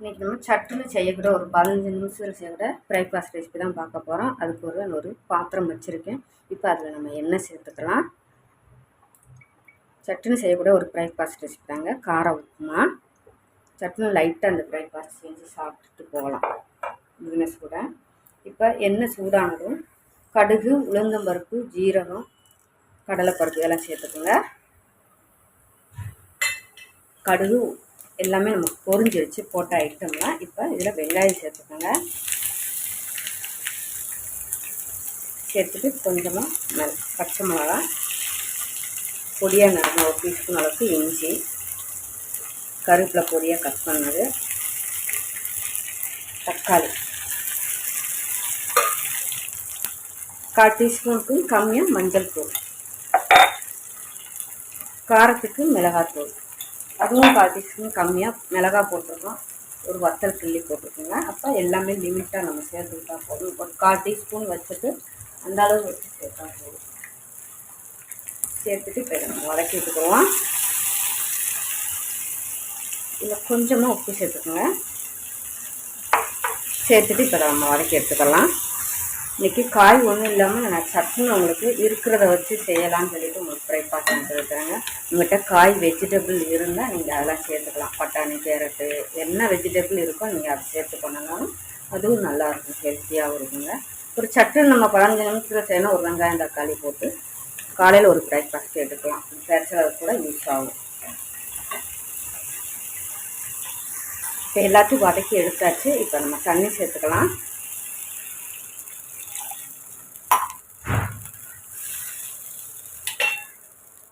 இன்றைக்கி நம்ம சட்டுன்னு செய்யக்கூட ஒரு 15 நிமிஷத்தில் செய்யக்கூட பிரேக்ஃபாஸ்ட் ரெசிபி தான் பார்க்க போகிறோம். அதுக்கு ஒரு பாத்திரம் வச்சுருக்கேன். இப்போ அதில் நம்ம எண்ணெய் சேர்த்துக்கலாம். சட்டுன்னு செய்யக்கூட ஒரு பிரேக்ஃபாஸ்ட் ரெசிபி தாங்க, கார உப்புமா. சட்டுன்னு லைட்டாக அந்த பிரேக்ஃபாஸ்ட் செஞ்சு சாப்பிட்டுட்டு போகலாம் பிஸ்னஸ் கூட. இப்போ எண்ணெய் சூடானதும் கடுகு, உளுந்தம்பருப்பு, ஜீரகம், கடலைப்பருப்பு இதெல்லாம் சேர்த்துக்கோங்க. கடுகு எல்லாமே நமக்கு பொரிஞ்சு வச்சு போட்ட ஐட்டம்னா இப்போ இதில் வெங்காயம் சேர்த்துக்கோங்க. சேர்த்துட்டு கொஞ்சமாக பச்சை மிளகா பொடியாக நறுக்கின 1 டீஸ்பூன் அளவுக்கு இஞ்சி, கருவேப்பிலை பொடியாக கட் பண்ணது, தக்காளி 1/4 டீஸ்பூனுக்கு கம்மியாக மஞ்சள் தூள், காரத்துக்கு மிளகாத்தூள் அதுவும் 1/4 டீஸ்பூன் கம்மியாக மிளகாய் போட்டுருக்கோம். ஒரு வத்தல் கிள்ளி போட்டுருக்கோங்க. அப்போ எல்லாமே லிமிட்டாக நம்ம சேர்த்துக்கிட்டா போதும். ஒரு 1/4 டீஸ்பூன் வச்சுட்டு அந்த அளவு வச்சு சேர்த்தா போதும். சேர்த்துட்டு இப்போ நம்ம வதக்கி விட்டுக்குவோம். இதில் கொஞ்சமாக உப்பு சேர்த்துக்கோங்க. சேர்த்துட்டு இப்போ நம்ம வதக்கி எடுத்துக்கலாம். இன்றைக்கி காய் ஒன்றும் இல்லாமல் நான் சட்டுன்னு உங்களுக்கு இருக்கிறத வச்சு செய்யலாம்னு சொல்லிட்டு உங்களுக்கு பிரேக்ஃபாஸ்ட் எடுத்துருக்குறேங்க. உங்கள்கிட்ட காய் வெஜிடபிள் இருந்தால் நீங்கள் அதெல்லாம் சேர்த்துக்கலாம். பட்டாணி, கேரட்டு என்ன வெஜிடபிள் இருக்கோ நீங்கள் அதை சேர்த்து பண்ணாலும் அதுவும் நல்லாயிருக்கும், ஹெல்த்தியாகவும் இருக்குங்க. ஒரு சட்டுன்னு நம்ம 15 நிமிஷத்தில் செய்யணும். ஒரு வெங்காயம், தக்காளி போட்டு காலையில் ஒரு பிரேக்ஃபாஸ்ட் எடுத்துக்கலாம். பேச்சுலர் கூட யூஸ் ஆகும். இப்போ எல்லாத்தையும் வதக்கி எடுத்தாச்சு. இப்போ நம்ம தண்ணி சேர்த்துக்கலாம்.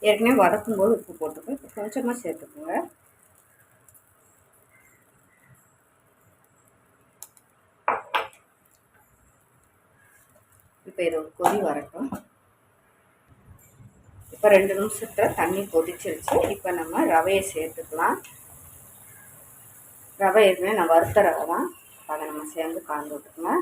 ஏற்கனவே வதக்கும்போது உப்பு போட்டுக்கோங்க. இப்போ கொஞ்சமாக சேர்த்துக்கோங்க. இப்போ இது ஒரு கொதி வரட்டும். இப்போ 2 நிமிஷத்தில் தண்ணி கொதிச்சிருச்சு. இப்போ நம்ம ரவையை சேர்த்துக்கலாம். ரவை ஏற்கனவே நான் வறுத்த ரவை தான், அதை நம்ம சேர்ந்து கலந்து விட்டுக்கோங்க.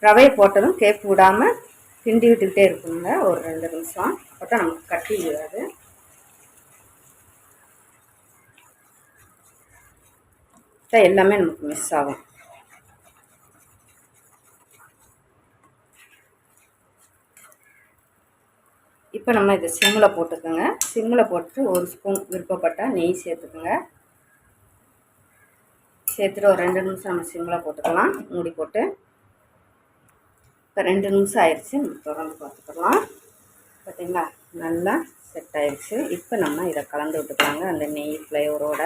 ரவையை போட்டதும் கேப் விடாமல் கிண்டி விட்டுக்கிட்டே இருக்கணுங்க ஒரு 2 நிமிஷம். அப்போ தான் நமக்கு கட்டி விடாது. எல்லாமே நமக்கு மிஸ் ஆகும். இப்போ நம்ம இதை சிம்மில் போட்டுக்கோங்க. சிம்மில் போட்டு 1 ஸ்பூன் விருப்பப்பட்டால் நெய் சேர்த்துக்கோங்க. சேர்த்துட்டு ஒரு 2 நிமிஷம் நம்ம சிம்மில் போட்டுக்கலாம், மூடி போட்டு. இப்போ 2 நிமிஷம் ஆயிடுச்சு. நம்ம தொடர்ந்து பார்த்துக்கலாம். பார்த்திங்களா, நல்லா செட் ஆயிடுச்சு. இப்போ நம்ம இதை கலந்து விட்டுக்கலாங்க அந்த நெய் ஃப்ளேவரோட.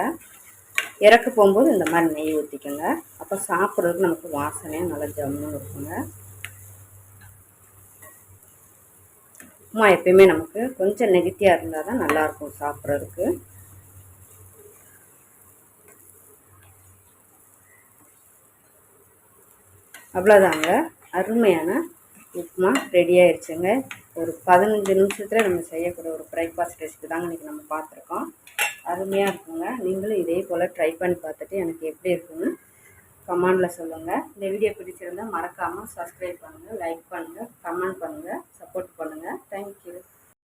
இறக்க போகும்போது இந்த மாதிரி நெய் ஊற்றிக்கோங்க. அப்போ சாப்பிட்றதுக்கு நமக்கு வாசனையாக நல்லா ஜம்முன்னு இருக்குங்க. உப்புமா எப்பயுமே நமக்கு கொஞ்சம் நெகட்டிவாக இருந்தால் தான் நல்லாயிருக்கும் சாப்பிட்றதுக்கு. அவ்வளோதாங்க, அருமையான உப்புமா ரெடி ஆயிடுச்சுங்க. ஒரு 15 நிமிஷத்தில் நம்ம செய்யக்கூடிய ஒரு பிரேக்ஃபாஸ்ட் ரெசிபி தாங்க இன்றைக்கி நம்ம பார்த்துருக்கோம். அருமையாக இருக்குங்க. நீங்களும் இதே போல் ட்ரை பண்ணி பார்த்துட்டு எனக்கு எப்படி இருக்குன்னு கமெண்டில் சொல்லுங்கள். இந்த வீடியோ பிடிச்சிருந்தால் மறக்காமல் சப்ஸ்கிரைப் பண்ணுங்கள், லைக் பண்ணுங்கள், கமெண்ட் பண்ணுங்கள், சப்போர்ட் பண்ணுங்கள். தேங்க்யூ.